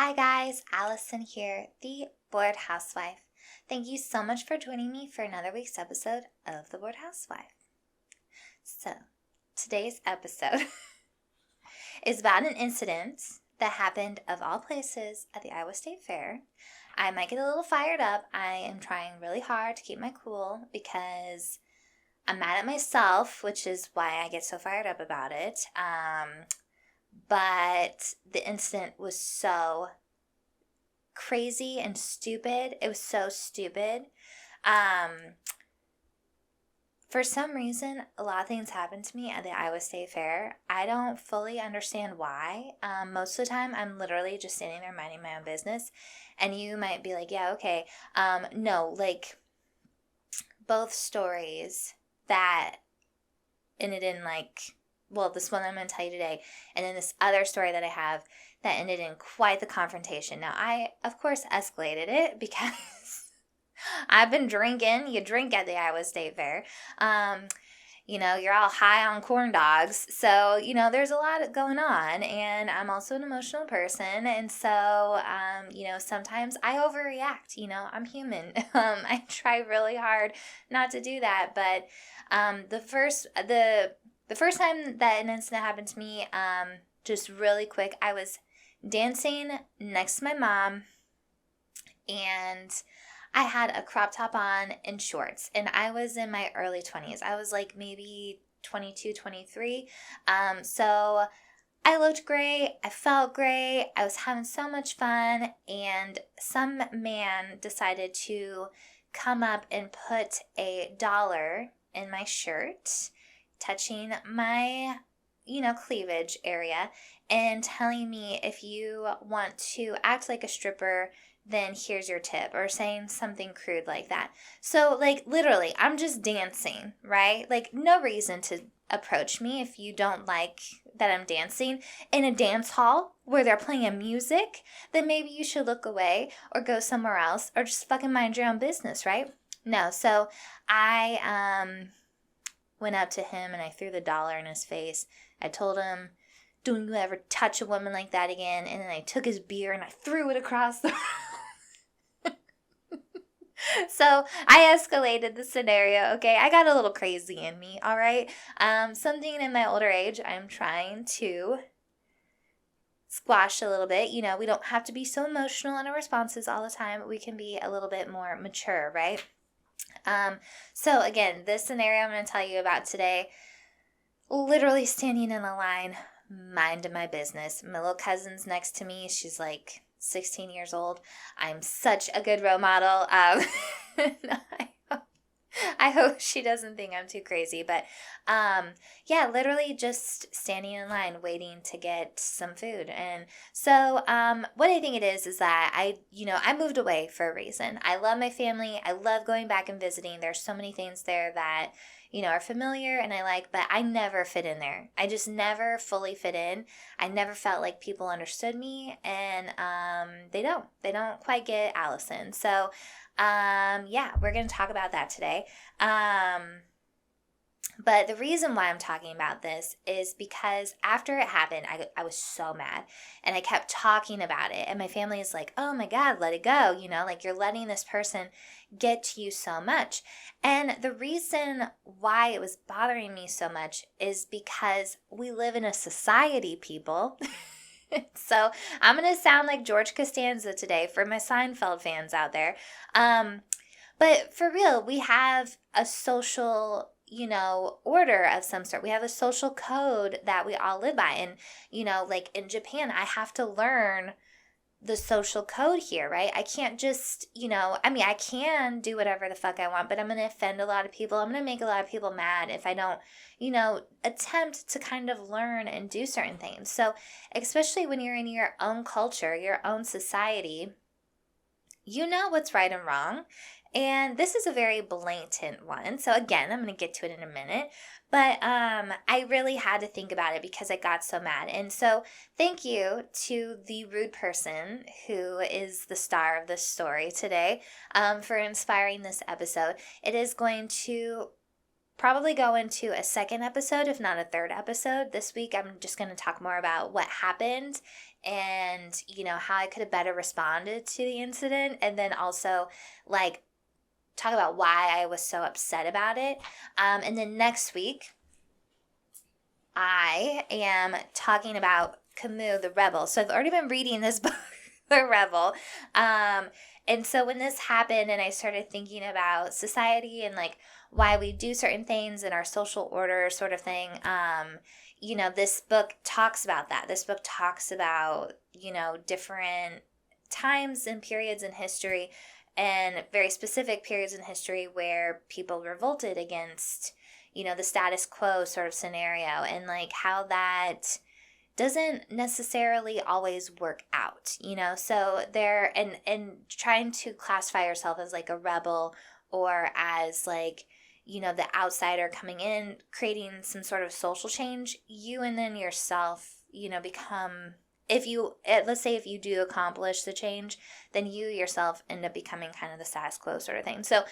Hi guys, Allison here, the Bored Housewife. Thank you so much for joining me for another week's episode of The Bored Housewife. So, today's episode is about an incident that happened of all places at the Iowa State Fair. I might get a little fired up. I am trying really hard to keep my cool because I'm mad at myself, which is why I get so fired up about it. But the incident was so crazy and stupid. It was so stupid. For some reason, a lot of things happened to me at the Iowa State Fair. I don't fully understand why. Most of the time, I'm literally just standing there minding my own business. And you might be like, yeah, okay. No, like both stories that ended in this one I'm going to tell you today, and then this other story that I have that ended in quite the confrontation. Now, I, of course, escalated it because I've been drinking. You drink at the Iowa State Fair. You're all high on corn dogs. So, there's a lot going on, and I'm also an emotional person. And so, sometimes I overreact. I'm human. I try really hard not to do that. But the first time that an incident happened to me, just really quick, I was dancing next to my mom, and I had a crop top on and shorts, and I was in my early 20s. I was like maybe 22, 23. So I looked great. I felt great. I was having so much fun, and some man decided to come up and put $1 in my shirt, touching my, cleavage area, and telling me, if you want to act like a stripper, then here's your tip, or saying something crude like that. So, literally, I'm just dancing, right? No reason to approach me if you don't like that I'm dancing in a dance hall where they're playing music. Then maybe you should look away or go somewhere else, or just fucking mind your own business, right? No, so I went up to him and I threw the $1 in his face. I told him, "Don't you ever touch a woman like that again." And then I took his beer and I threw it across the So I escalated the scenario, okay? I got a little crazy in me, all right? Something in my older age I'm trying to squash a little bit. We don't have to be so emotional in our responses all the time. We can be a little bit more mature, right? So again, this scenario I'm going to tell you about today, literally standing in a line, minding my business. My little cousin's next to me. She's like 16 years old. I'm such a good role model. I hope she doesn't think I'm too crazy, but literally just standing in line waiting to get some food. And so what I think it is that I moved away for a reason. I love my family. I love going back and visiting. There's so many things there that are familiar and I like, but I never fit in there. I just never fully fit in. I never felt like people understood me, and they don't quite get Allison. So we're going to talk about that today. But the reason why I'm talking about this is because after it happened, I was so mad, and I kept talking about it. And my family is like, "Oh my God, let it go." You're letting this person get to you so much. And the reason why it was bothering me so much is because we live in a society, people. So I'm going to sound like George Costanza today for my Seinfeld fans out there. But for real, we have a social, order of some sort. We have a social code that we all live by. And, in Japan, I have to learn the social code here, right? I can't just, I can do whatever the fuck I want, but I'm going to offend a lot of people. I'm going to make a lot of people mad if I don't, attempt to kind of learn and do certain things. So especially when you're in your own culture, your own society, what's right and wrong. And this is a very blatant one. So again, I'm going to get to it in a minute. But I really had to think about it because I got so mad. And so thank you to the rude person who is the star of this story today for inspiring this episode. It is going to probably go into a second episode, if not a third episode. This week, I'm just going to talk more about what happened and, how I could have better responded to the incident. And then also, like, talk about why I was so upset about it. And then next week, I am talking about Camus, the Rebel. So I've already been reading this book, The Rebel. And so when this happened and I started thinking about society and like why we do certain things in our social order sort of thing, this book talks about that. This book talks about, different times and periods in history and very specific periods in history where people revolted against, the status quo sort of scenario, and like how that doesn't necessarily always work out, so there, and trying to classify yourself as like a rebel or as like, the outsider coming in, creating some sort of social change, you and then yourself, become, let's say if you do accomplish the change, then you yourself end up becoming kind of the status quo sort of thing. So,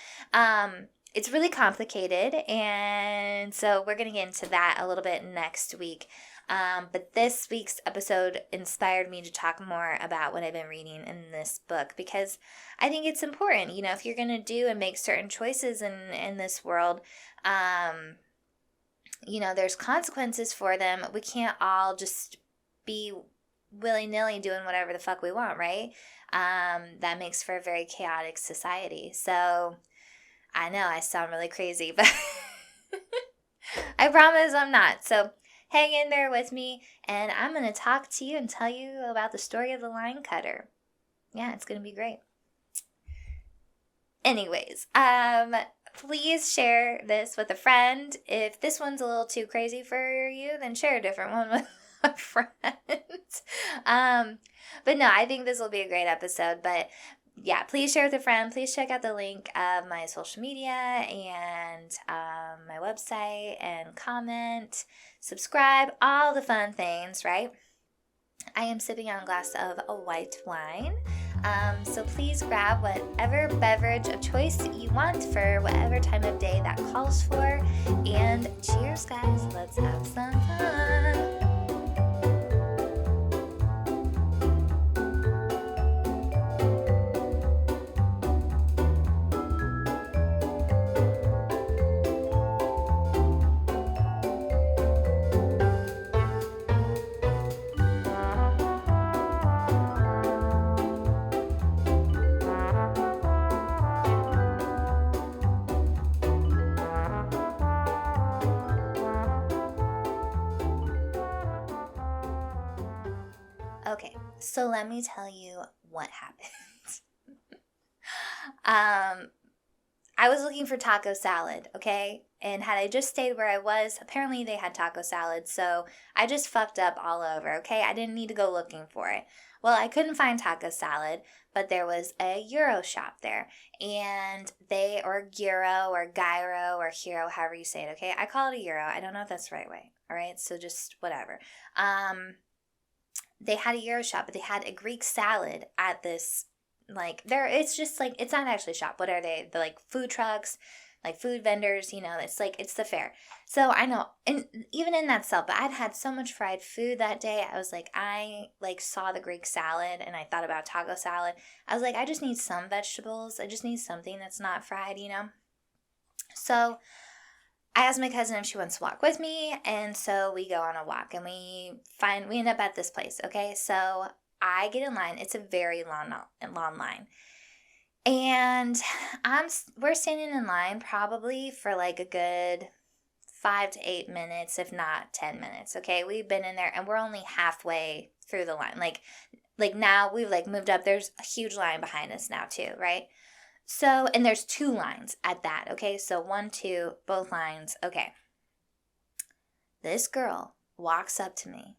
it's really complicated, and so we're going to get into that a little bit next week. But this week's episode inspired me to talk more about what I've been reading in this book, because I think it's important, if you're going to do and make certain choices in this world, there's consequences for them. We can't all just be willy-nilly doing whatever the fuck we want, right? That makes for a very chaotic society. So I know I sound really crazy, but I promise I'm not. So hang in there with me, and I'm going to talk to you and tell you about the story of the line cutter. Yeah, it's going to be great. Anyways, please share this with a friend. If this one's a little too crazy for you, then share a different one with a friend. But no, I think this will be a great episode. But yeah, please share with a friend. Please check out the link of my social media and my website, and comment, subscribe, all the fun things, right? I am sipping on a glass of a white wine. So please grab whatever beverage of choice you want for whatever time of day that calls for. And cheers, guys. Let's have some fun. Okay, so let me tell you what happened. I was looking for taco salad, okay? And had I just stayed where I was, apparently they had taco salad, so I just fucked up all over, okay? I didn't need to go looking for it. Well, I couldn't find taco salad, but there was a gyro shop there. And or gyro or gyro or hero, however you say it, okay? I call it a gyro. I don't know if that's the right way, all right? So just whatever. They had a gyro shop, but they had a Greek salad at this, like, it's just like, it's not actually a shop. What are they? They're like food trucks, like food vendors, it's like, it's the fair. So I know, and even in that self, but I'd had so much fried food that day. I was like, I like saw the Greek salad and I thought about taco salad. I was like, I just need some vegetables. I just need something that's not fried, So I asked my cousin if she wants to walk with me, and so we go on a walk, and we end up at this place, okay? So I get in line. It's a very long line. And we're standing in line probably for like a good 5 to 8 minutes, if not 10 minutes, okay? We've been in there, and we're only halfway through the line. Like now we've like moved up. There's a huge line behind us now too, right? So, and there's 2 lines at that, okay? So 1, 2, both lines, okay. This girl walks up to me,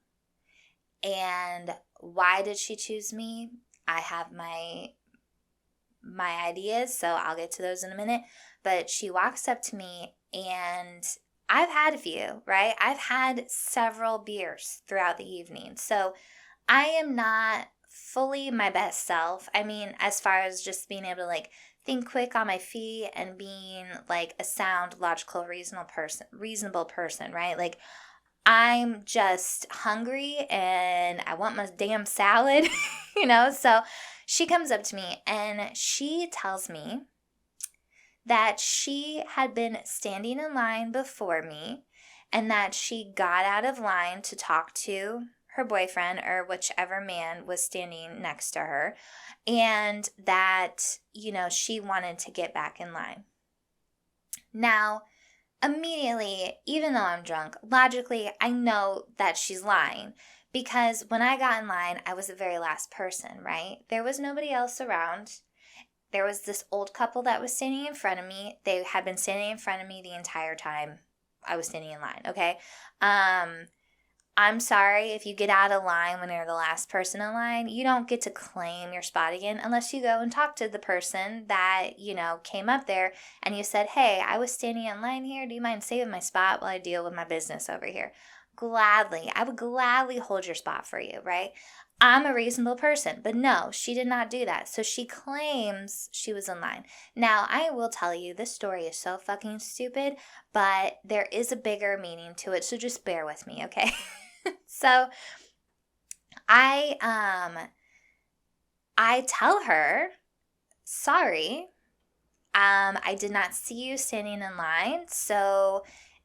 and why did she choose me? I have my ideas, so I'll get to those in a minute. But she walks up to me, and I've had a few, right? I've had several beers throughout the evening, so I am not fully my best self. I mean, as far as just being able to like think quick on my feet and being like a sound, logical, reasonable person, right? Like I'm just hungry and I want my damn salad, So she comes up to me and she tells me that she had been standing in line before me and that she got out of line to talk to her boyfriend or whichever man was standing next to her, and that, she wanted to get back in line. Now, immediately, even though I'm drunk, logically, I know that she's lying because when I got in line, I was the very last person, right? There was nobody else around. There was this old couple that was standing in front of me. They had been standing in front of me the entire time I was standing in line, okay? I'm sorry if you get out of line when you're the last person in line. You don't get to claim your spot again unless you go and talk to the person that, came up there and you said, hey, I was standing in line here. Do you mind saving my spot while I deal with my business over here? Gladly. I would gladly hold your spot for you, right? I'm a reasonable person, but no, she did not do that. So she claims she was in line. Now, I will tell you, this story is so fucking stupid, but there is a bigger meaning to it. So just bear with me, okay? So I tell her, sorry, I did not see you standing in line. So,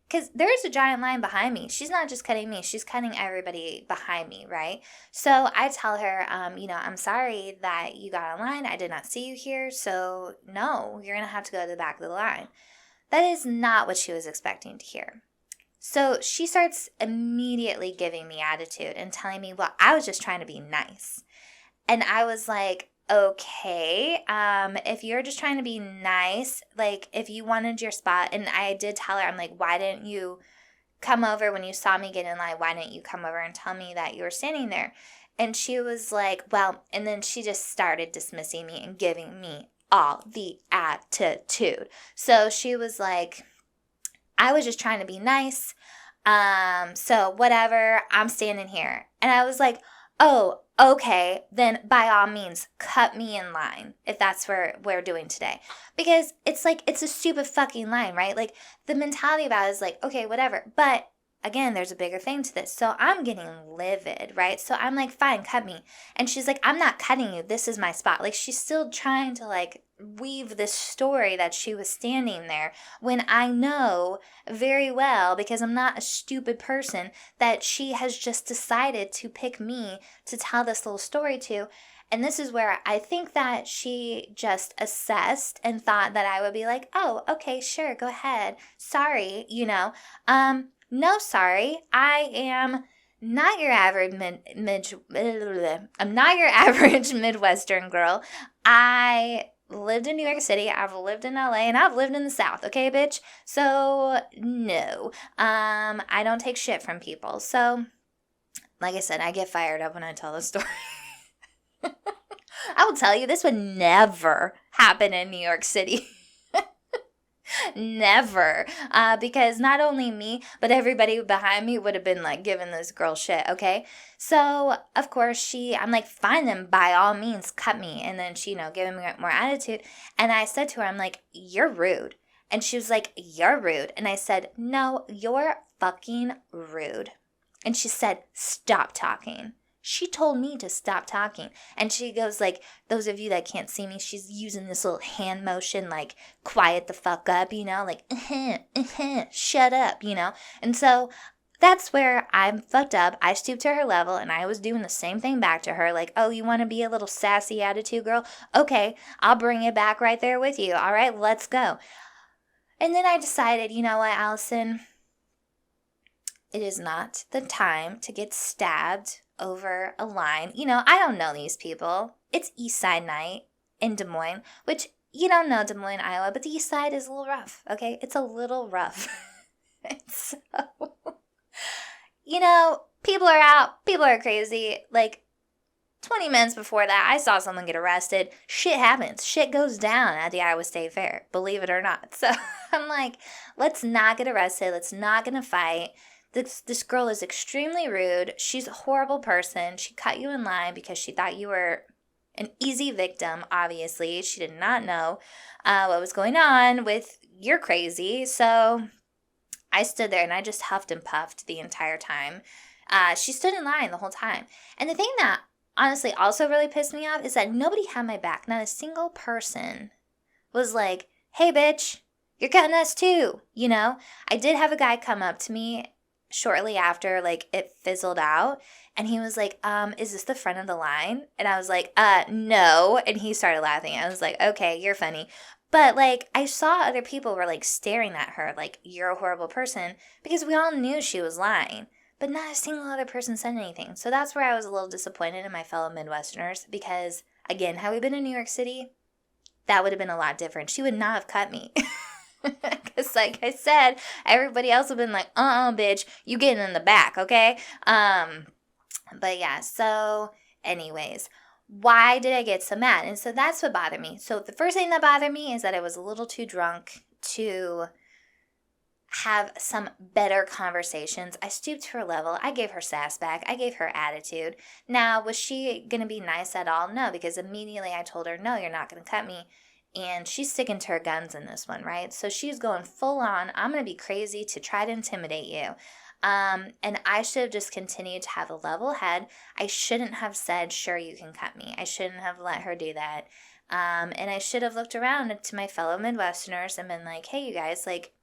because there's a giant line behind me. She's not just cutting me, she's cutting everybody behind me, right? So I tell her, I'm sorry that you got in line. I did not see you here. So no, you're going to have to go to the back of the line. That is not what she was expecting to hear. So she starts immediately giving me attitude and telling me, well, I was just trying to be nice. And I was like, okay, if you're just trying to be nice, like if you wanted your spot, and I did tell her, I'm like, why didn't you come over when you saw me get in line? Why didn't you come over and tell me that you were standing there? And she was like, well, and then she just started dismissing me and giving me all the attitude. So she was like, I was just trying to be nice. So whatever, I'm standing here. And I was like, oh, okay, then by all means, cut me in line if that's what we're doing today. Because it's like, it's a stupid fucking line, right? Like the mentality about it is like, okay, whatever. But again, there's a bigger thing to this. So I'm getting livid, right? So I'm like, fine, cut me. And she's like, I'm not cutting you. This is my spot. Like she's still trying to like weave this story that she was standing there when I know very well, because I'm not a stupid person, that she has just decided to pick me to tell this little story to. And this is where I think that she just assessed and thought that I would be like, oh, okay, sure, go ahead. Sorry, no, sorry. I am not your average I'm not your average Midwestern girl. I lived in New York City, I've lived in LA, and I've lived in the South, okay, bitch? So, no. I don't take shit from people. So, like I said, I get fired up when I tell the story. I will tell you, this would never happen in New York City. Never. Because not only me, but everybody behind me would have been like giving this girl shit, okay? So, of course, I'm like, fine then, by all means, cut me. And then she, giving me more attitude. And I said to her, I'm like, you're rude. And she was like, you're rude. And I said, no, you're fucking rude. And she said, stop talking. She told me to stop talking. And she goes like, those of you that can't see me, she's using this little hand motion, like, quiet the fuck up, like, shut up, And so that's where I'm fucked up. I stooped to her level and I was doing the same thing back to her. Like, oh, you want to be a little sassy attitude girl? Okay, I'll bring it back right there with you. All right, let's go. And then I decided, you know what, Allison? It is not the time to get stabbed over a line. I don't know these people. It's East Side night in Des Moines, which you don't know Des Moines, Iowa, but the East Side is a little rough, okay? It's a little rough. So, people are out. People are crazy. Like, 20 minutes before that, I saw someone get arrested. Shit happens. Shit goes down at the Iowa State Fair, believe it or not. So, I'm like, let's not get arrested. Let's not get in a fight. This girl is extremely rude. She's a horrible person. She cut you in line because she thought you were an easy victim, obviously. She did not know what was going on with you're crazy. So I stood there and I just huffed and puffed the entire time. She stood in line the whole time. And the thing that honestly also really pissed me off is that nobody had my back. Not a single person was like, hey, bitch, you're cutting us too. You know, I did have a guy come up to me shortly after, like, it fizzled out. And he was like, is this the front of the line? And I was like, no. And he started laughing. I was like, okay, you're funny. But, like, I saw other people were, like, staring at her like, you're a horrible person, because we all knew she was lying. But not a single other person said anything. So that's where I was a little disappointed in my fellow Midwesterners, because, again, had we been in New York City, that would have been a lot different. She would not have cut me. Because, like I said, everybody else would have been like, bitch, you getting in the back, okay? But yeah, so anyways, why did I get so mad? And so that's what bothered me. So the first thing that bothered me is that I was a little too drunk to have some better conversations. I stooped to her level. I gave her sass back. I gave her attitude. Now, was she going to be nice at all? No, because immediately I told her, no, you're not going to cut me. And she's sticking to her guns in this one, right? So she's going full on, I'm going to be crazy to try to intimidate you. And I should have just continued to have a level head. I shouldn't have said, sure, you can cut me. I shouldn't have let her do that. And I should have looked around to my fellow Midwesterners and been like, hey, you guys, like,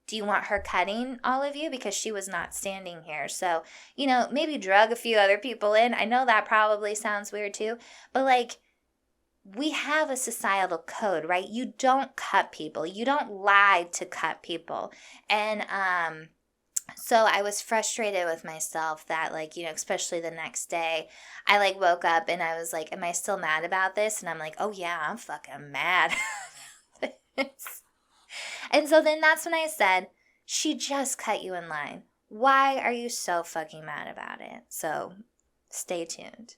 do you want her cutting all of you? Because she was not standing here. So, you know, maybe drug a few other people in. I know that probably sounds weird too. But, like, we have a societal code, right? You don't cut people. You don't lie to cut people. And so I was frustrated with myself that, like, you know, especially the next day, I, like, woke up and I was like, am I still mad about this? And I'm like, oh, yeah, I'm fucking mad. And so then that's when I said, she just cut you in line. Why are you so fucking mad about it? So stay tuned.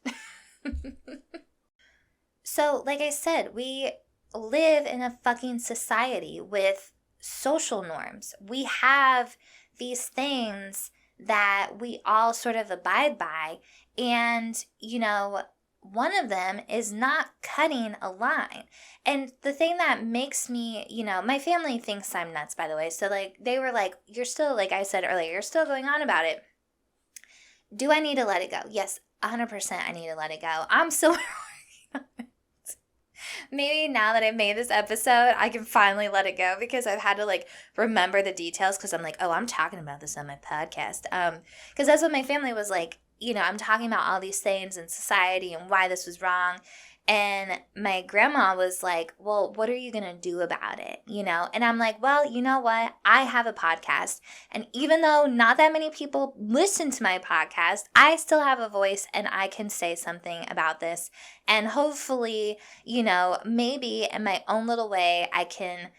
So, like I said, we live in a fucking society with social norms. We have these things that we all sort of abide by. And, you know, one of them is not cutting a line. And the thing that makes me, you know, my family thinks I'm nuts, by the way. So, like, they were like, you're still, like I said earlier, you're still going on about it. Do I need to let it go? Yes, 100% I need to let it go. I'm still maybe now that I've made this episode, I can finally let it go, because I've had to, like, remember the details, because I'm like, oh, I'm talking about this on my podcast. Because that's what my family was like, you know, I'm talking about all these things in society and why this was wrong. And my grandma was like, well, what are you going to do about it? You know? And I'm like, well, you know what? I have a podcast. And even though not that many people listen to my podcast, I still have a voice and I can say something about this. And hopefully, you know, maybe in my own little way, I can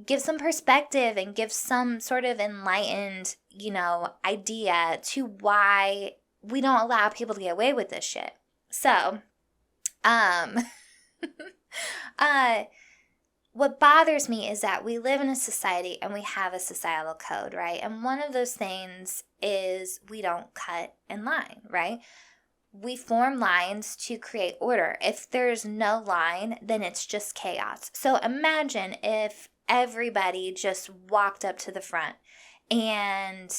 give some perspective and give some sort of enlightened, you know, idea to why we don't allow people to get away with this shit. So, what bothers me is that we live in a society and we have a societal code, right? And one of those things is we don't cut in line, right? We form lines to create order. If there's no line, then it's just chaos. So imagine if everybody just walked up to the front and,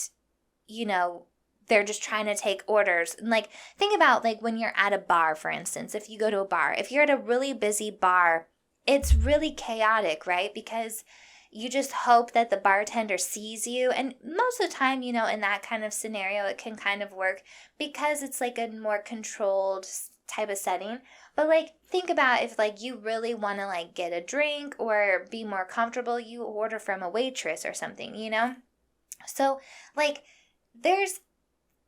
you know, they're just trying to take orders. Like, think about, like, when you're at a bar, for instance, if you go to a bar, if you're at a really busy bar, it's really chaotic, right? Because you just hope that the bartender sees you. And most of the time, you know, in that kind of scenario, it can kind of work because it's like a more controlled type of setting. But, like, think about if, like, you really want to, like, get a drink or be more comfortable, you order from a waitress or something, you know? So, like, there's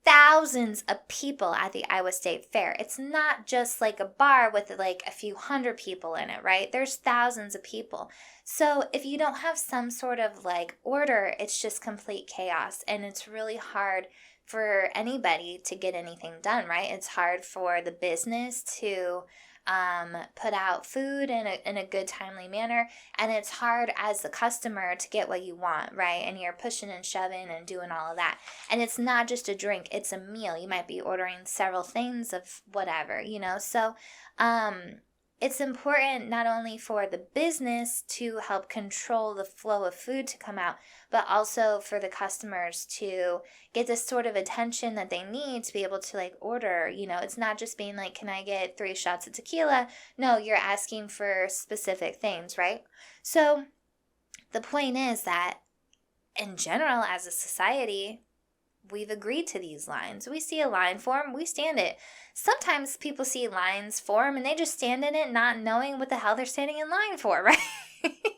thousands of people at the Iowa State Fair. It's not just like a bar with like a few hundred people in it, right? There's thousands of people. So if you don't have some sort of like order, it's just complete chaos. And it's really hard for anybody to get anything done, right? It's hard for the business to put out food in a good, timely manner. And it's hard as the customer to get what you want, right? And you're pushing and shoving and doing all of that. And it's not just a drink, it's a meal. You might be ordering several things of whatever, you know? So, it's important not only for the business to help control the flow of food to come out, but also for the customers to get this sort of attention that they need to be able to like order. It's not just being like, can I get 3 shots of tequila? No, you're asking for specific things, right? So the point is that in general, as a society, we've agreed to these lines. We see a line form, we stand it. Sometimes people see lines form and they just stand in it not knowing what the hell they're standing in line for, right?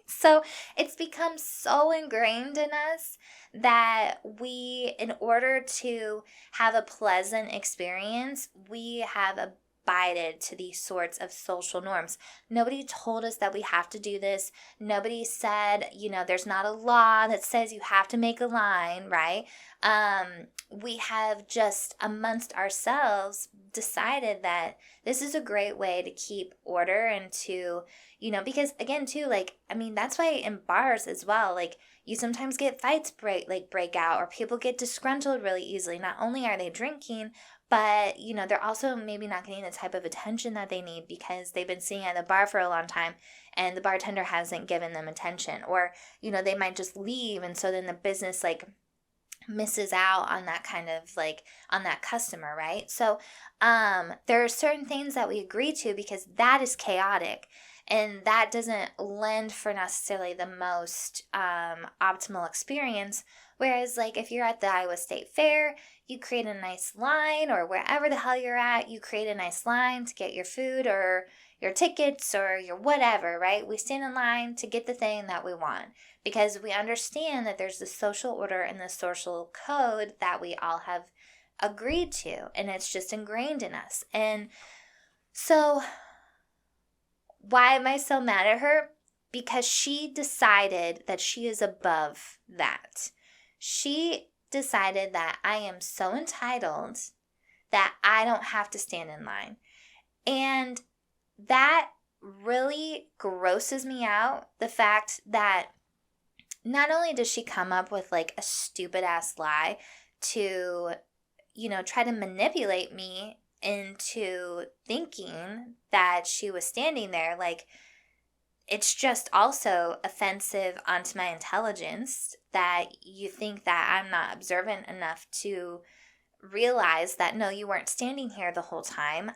So it's become so ingrained in us that we, in order to have a pleasant experience, we have abided to these sorts of social norms. Nobody told us that we have to do this. Nobody said, there's not a law that says you have to make a line, right? We have just amongst ourselves decided that this is a great way to keep order and to, because again too, that's why in bars as well, you sometimes get fights break out, or people get disgruntled really easily. Not only are they drinking, but, they're also maybe not getting the type of attention that they need because they've been sitting at the bar for a long time and the bartender hasn't given them attention. Or, they might just leave, and so then the business, misses out on that kind of, on that customer, right? So there are certain things that we agree to because that is chaotic. And that doesn't lend for necessarily the most optimal experience. Whereas, if you're at the Iowa State Fair, you create a nice line, or wherever the hell you're at, you create a nice line to get your food or your tickets or your whatever, right? We stand in line to get the thing that we want because we understand that there's the social order and the social code that we all have agreed to, and it's just ingrained in us. And so why am I so mad at her? Because she decided that she is above that. She decided that I am so entitled that I don't have to stand in line. And that really grosses me out, the fact that not only does she come up with a stupid ass lie to, try to manipulate me into thinking that she was standing there, it's just also offensive onto my intelligence that you think that I'm not observant enough to realize that, no, you weren't standing here the whole time.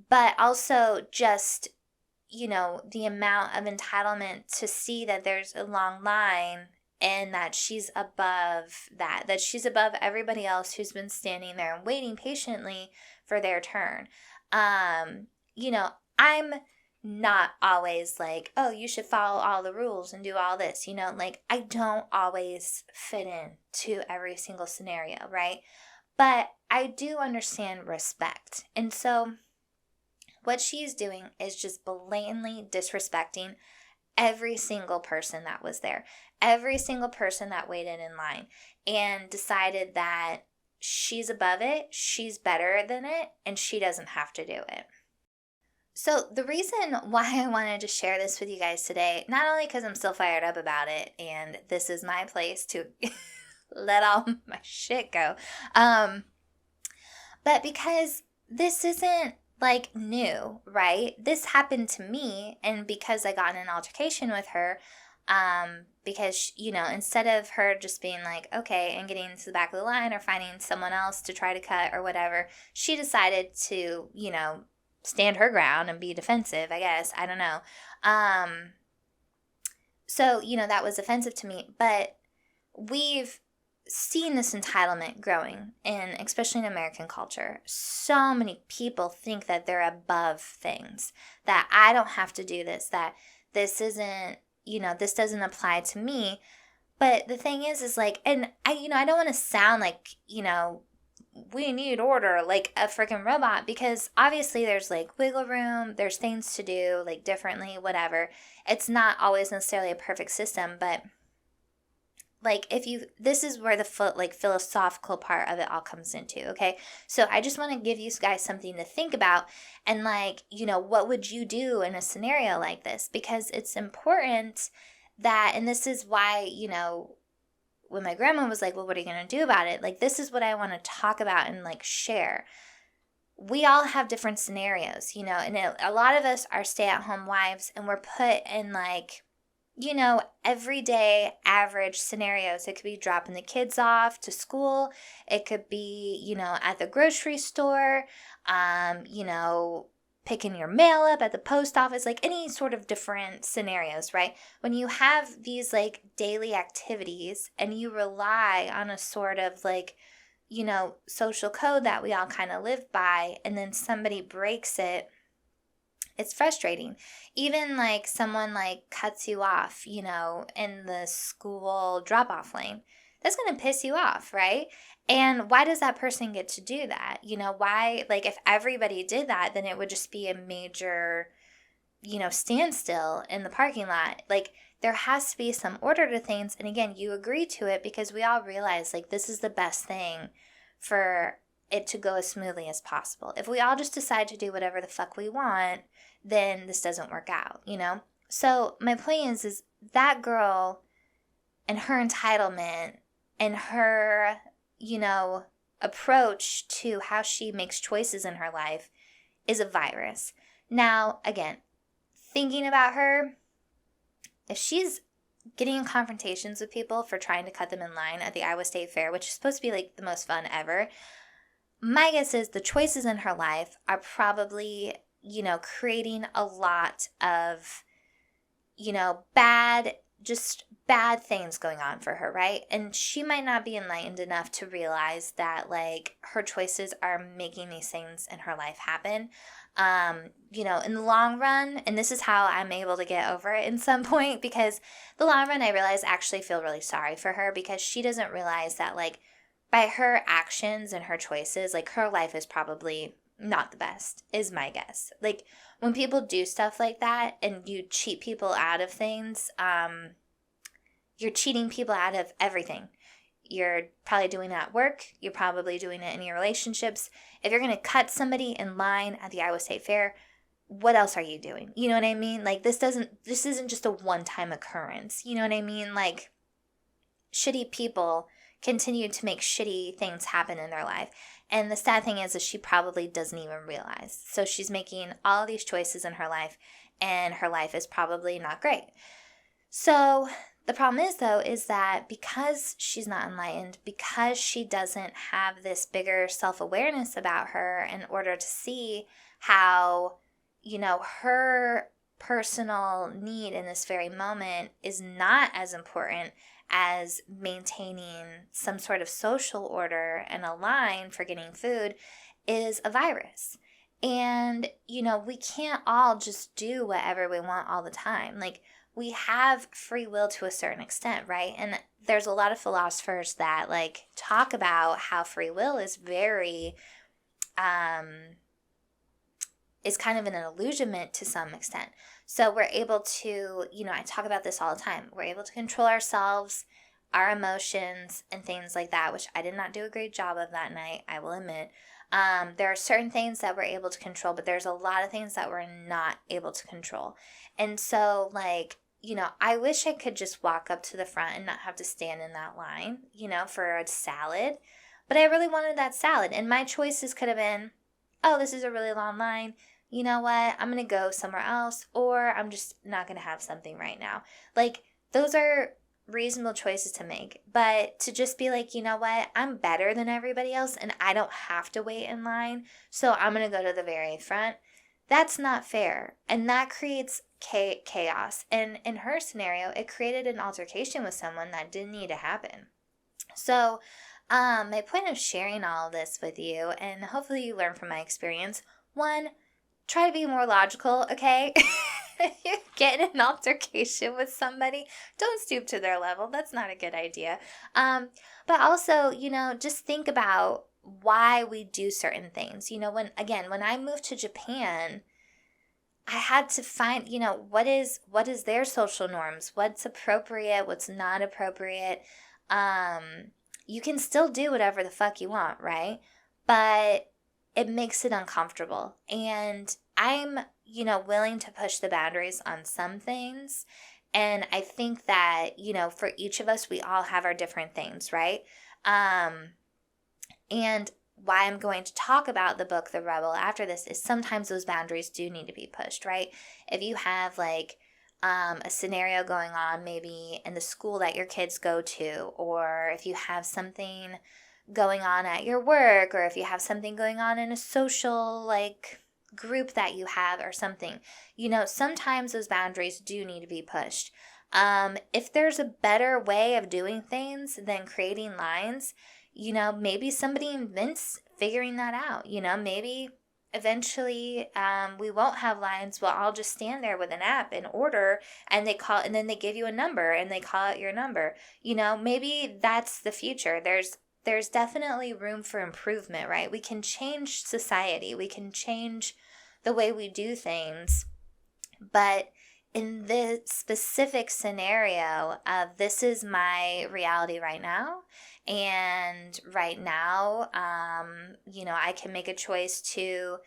But also just, the amount of entitlement to see that there's a long line and that she's above that she's above everybody else who's been standing there and waiting patiently for their turn. I'm not always oh, you should follow all the rules and do all this, I don't always fit in to every single scenario, right? But I do understand respect. And so what she's doing is just blatantly disrespecting every single person that was there, every single person that waited in line, and decided that she's above it, she's better than it, and she doesn't have to do it. So the reason why I wanted to share this with you guys today, not only because I'm still fired up about it, and this is my place to let all my shit go, but because this isn't new, right? This happened to me, and because I got in an altercation with her, because, instead of her just being okay, and getting to the back of the line or finding someone else to try to cut or whatever, she decided to, stand her ground and be defensive, I guess. I don't know. So, that was offensive to me, but we've seen this entitlement growing, and especially in American culture. So many people think that they're above things, that I don't have to do this, that this isn't, this doesn't apply to me. But the thing is and I don't want to sound we need order like a freaking robot, because obviously there's wiggle room, there's things to do differently, whatever. It's not always necessarily a perfect system, but this is where the philosophical part of it all comes into, okay? So I just want to give you guys something to think about, and what would you do in a scenario like this? Because it's important that, and this is why, when my grandma was well, what are you going to do about it? This is what I want to talk about and share. we all have different scenarios, and a lot of us are stay-at-home wives, and we're put in like, everyday average scenarios. It could be dropping the kids off to school. It could be, at the grocery store, picking your mail up at the post office, like any sort of different scenarios, right? When you have these like daily activities and you rely on a sort of like, social code that we all kind of live by, and then somebody breaks it, it's frustrating. Even like someone like cuts you off, in the school drop-off lane. That's going to piss you off, right? And why does that person get to do that? Why, like if everybody did that, then it would just be a major, standstill in the parking lot. Like there has to be some order to things. And again, you agree to it because we all realize like this is the best thing for it to go as smoothly as possible. If we all just decide to do whatever the fuck we want, then this doesn't work out, So my point is that girl and her entitlement and her, approach to how she makes choices in her life is a virus. Now, again, thinking about her, if she's getting in confrontations with people for trying to cut them in line at the Iowa State Fair, which is supposed to be like the most fun ever, my guess is the choices in her life are probably, creating a lot of, bad things going on for her, right? And she might not be enlightened enough to realize that like her choices are making these things in her life happen. In the long run, and this is how I'm able to get over it in some point, because the long run, I realize I actually feel really sorry for her because she doesn't realize that like by her actions and her choices, like her life is probably not the best, is my guess. Like when people do stuff like that and you cheat people out of things, you're cheating people out of everything. You're probably doing it at work. You're probably doing it in your relationships. If you're going to cut somebody in line at the Iowa State Fair, what else are you doing? You know what I mean? Like this isn't just a one-time occurrence. You know what I mean? Like shitty people continue to make shitty things happen in their life. And the sad thing is she probably doesn't even realize. So she's making all these choices in her life, and her life is probably not great. So the problem is, though, is that because she's not enlightened, because she doesn't have this bigger self-awareness about her in order to see how, her personal need in this very moment is not as important as maintaining some sort of social order and a line for getting food, is a virus. And, we can't all just do whatever we want all the time. Like, we have free will to a certain extent, right? And there's a lot of philosophers that, like, talk about how free will is very, is kind of an illusionment to some extent. So we're able to, I talk about this all the time. We're able to control ourselves, our emotions, and things like that, which I did not do a great job of that night, I will admit. There are certain things that we're able to control, but there's a lot of things that we're not able to control. And so, like, I wish I could just walk up to the front and not have to stand in that line, for a salad. But I really wanted that salad. And my choices could have been, oh, this is a really long line. You know what? I'm going to go somewhere else, or I'm just not going to have something right now. Like, those are reasonable choices to make. But to just be like, you know what? I'm better than everybody else, and I don't have to wait in line, so I'm going to go to the very front. That's not fair. And that creates chaos. And in her scenario, it created an altercation with someone that didn't need to happen. So my point of sharing all of this with you, and hopefully you learn from my experience, one, try to be more logical, okay? If you get in an altercation with somebody, don't stoop to their level. That's not a good idea. But also, just think about why we do certain things. When I moved to Japan, I had to find, what is their social norms, what's appropriate, what's not appropriate. You can still do whatever the fuck you want, right? But it makes it uncomfortable. And I'm, willing to push the boundaries on some things. And I think that, for each of us, we all have our different things, right? And why I'm going to talk about the book The Rebel after this is sometimes those boundaries do need to be pushed, right? If you have like a scenario going on maybe in the school that your kids go to, or if you have something going on at your work, or if you have something going on in a social like group that you have or something, sometimes those boundaries do need to be pushed. If there's a better way of doing things than creating lines, maybe somebody invents figuring that out. Maybe eventually we won't have lines. We'll all just stand there with an app and order, and then they give you a number and they call out your number. Maybe that's the future. There's definitely room for improvement, right? We can change society. We can change the way we do things. But in this specific scenario, this is my reality right now. And right now, I can make a choice to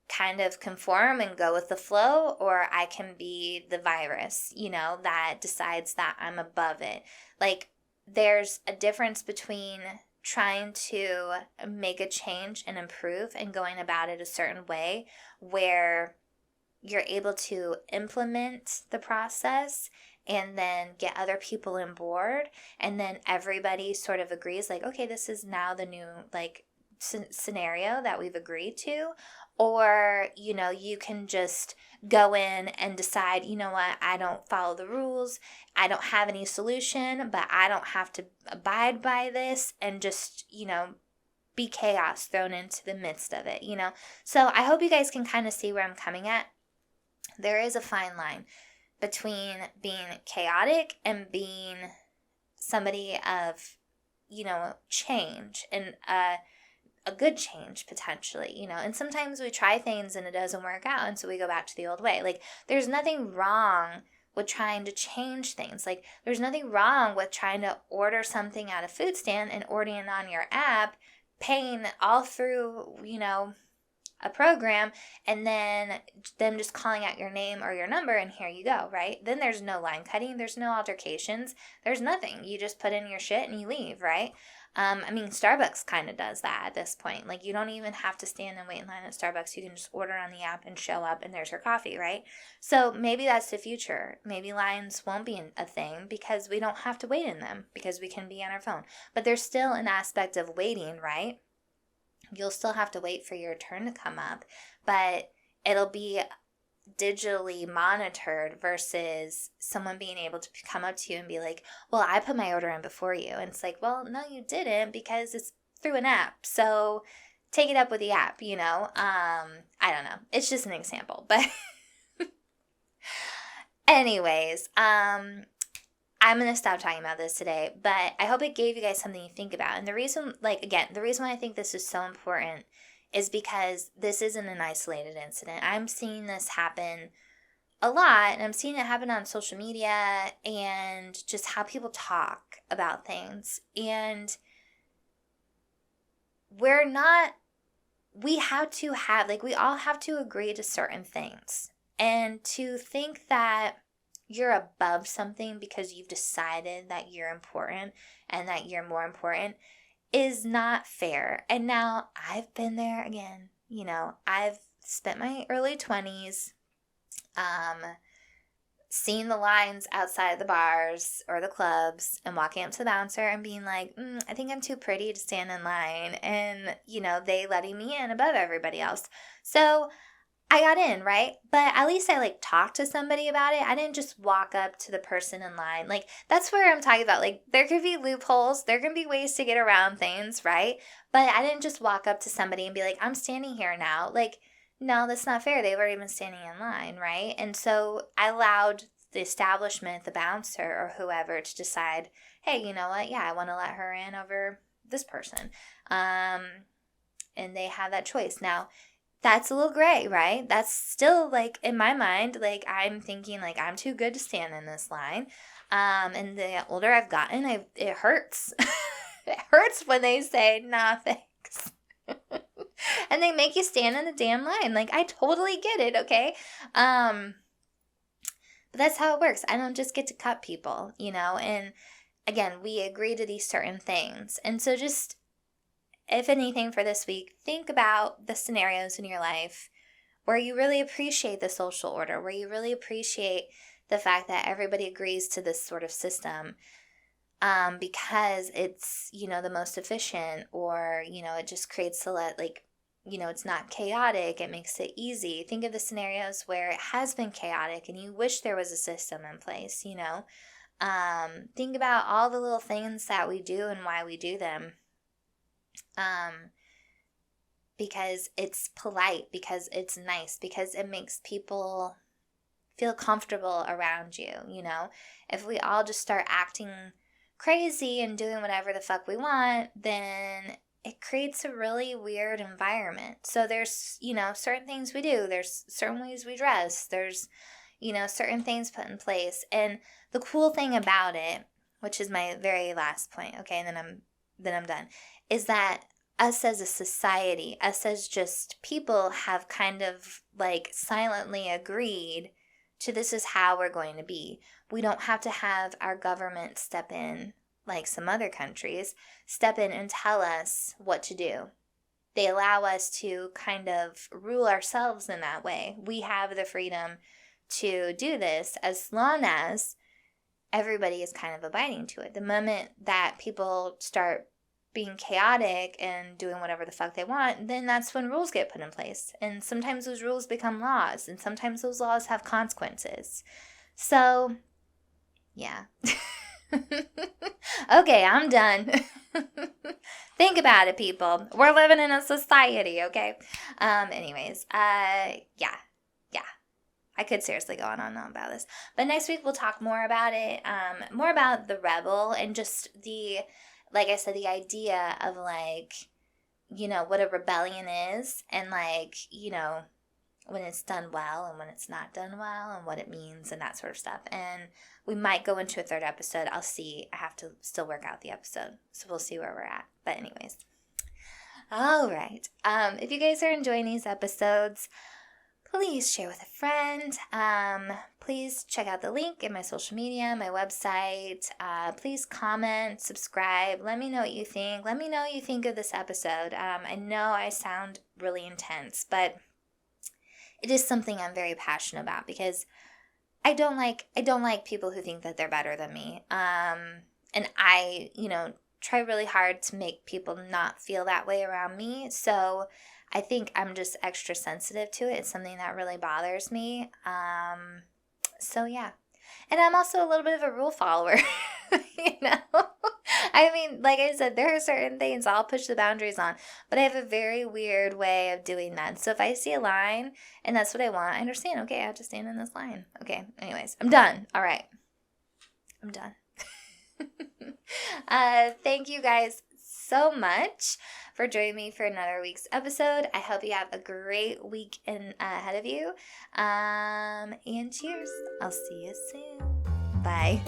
kind of conform and go with the flow, or I can be the virus, that decides that I'm above it. Like, there's a difference between trying to make a change and improve and going about it a certain way where you're able to implement the process and then get other people on board, and then everybody sort of agrees like, okay, this is now the new like scenario that we've agreed to. Or you can just go in and decide, what, I don't follow the rules, I don't have any solution, but I don't have to abide by this, and just be chaos thrown into the midst of it. So I hope you guys can kind of see where I'm coming at. There is a fine line between being chaotic and being somebody of, change, and a good change potentially, and sometimes we try things and it doesn't work out, and so we go back to the old way. Like, there's nothing wrong with trying to change things. Like, there's nothing wrong with trying to order something at a food stand and ordering it on your app, paying all through, a program, and then them just calling out your name or your number, and here you go, right? Then there's no line cutting, there's no altercations, there's nothing. You just put in your shit and you leave, right? Starbucks kind of does that at this point. Like, you don't even have to stand and wait in line at Starbucks. You can just order on the app and show up, and there's your coffee, right? So maybe that's the future. Maybe lines won't be a thing because we don't have to wait in them, because we can be on our phone. But there's still an aspect of waiting, right? You'll still have to wait for your turn to come up, but it'll be digitally monitored versus someone being able to come up to you and be like, well, I put my order in before you. And it's like, well, no, you didn't, because it's through an app. So take it up with the app, I don't know. It's just an example, but anyways, I'm going to stop talking about this today, but I hope it gave you guys something to think about. And the reason, the reason why I think this is so important is because this isn't an isolated incident. I'm seeing this happen a lot, and I'm seeing it happen on social media and just how people talk about things. And we all have to agree to certain things. And to think that you're above something because you've decided that you're important and that you're more important is not fair. And now I've been there again. I've spent my early 20s seeing the lines outside of the bars or the clubs and walking up to the bouncer and being like, I think I'm too pretty to stand in line. And, they letting me in above everybody else. So I got in, right? But at least I talked to somebody about it. I didn't just walk up to the person in line. That's where I'm talking about. There could be loopholes. There can be ways to get around things, right? But I didn't just walk up to somebody and be like, I'm standing here now. No, that's not fair. They've already been standing in line, right? And so I allowed the establishment, the bouncer or whoever, to decide, hey, you know what? Yeah, I want to let her in over this person. And they have that choice. Now, that's a little gray, right? That's still in my mind, I'm thinking I'm too good to stand in this line. And the older I've gotten, it hurts. It hurts when they say, nah, thanks. And they make you stand in the damn line. I totally get it, okay? But that's how it works. I don't just get to cut people, and again, we agree to these certain things. And so just if anything for this week, think about the scenarios in your life where you really appreciate the social order, where you really appreciate the fact that everybody agrees to this sort of system because it's, the most efficient, or, it just creates it's not chaotic. It makes it easy. Think of the scenarios where it has been chaotic and you wish there was a system in place, Think about all the little things that we do and why we do them. Because it's polite, because it's nice, because it makes people feel comfortable around you, If we all just start acting crazy and doing whatever the fuck we want, then it creates a really weird environment. So there's, certain things we do. There's certain ways we dress. There's, certain things put in place. And the cool thing about it, which is my very last point, okay, and then I'm done, is that us as a society, us as just people have kind of silently agreed to this is how we're going to be. We don't have to have our government step in, like some other countries, step in and tell us what to do. They allow us to kind of rule ourselves in that way. We have the freedom to do this as long as everybody is kind of abiding to it. The moment that people start being chaotic and doing whatever the fuck they want, then that's when rules get put in place. And sometimes those rules become laws, and sometimes those laws have consequences. So, yeah. Okay, I'm done. Think about it, people. We're living in a society, okay? Yeah. I could seriously go on and on about this. But next week we'll talk more about it, more about the rebel and just like I said, the idea of what a rebellion is, and when it's done well and when it's not done well, and what it means and that sort of stuff. And we might go into a third episode. I'll see. I have to still work out the episode, so we'll see where we're at. But anyways. All right. If you guys are enjoying these episodes, please share with a friend. Please check out the link in my social media, my website. Please comment, subscribe. Let me know what you think. Let me know what you think of this episode. I know I sound really intense, but it is something I'm very passionate about because I don't like people who think that they're better than me. And I, try really hard to make people not feel that way around me. So I think I'm just extra sensitive to it. It's something that really bothers me. So yeah. And I'm also a little bit of a rule follower, I mean, like I said, there are certain things I'll push the boundaries on, but I have a very weird way of doing that. So if I see a line and that's what I want, I understand. Okay, I have to stand in this line. Okay, anyways, I'm done. All right. I'm done. Thank you guys so much for joining me for another week's episode. I hope you have a great week ahead of you. And cheers. I'll see you soon. Bye.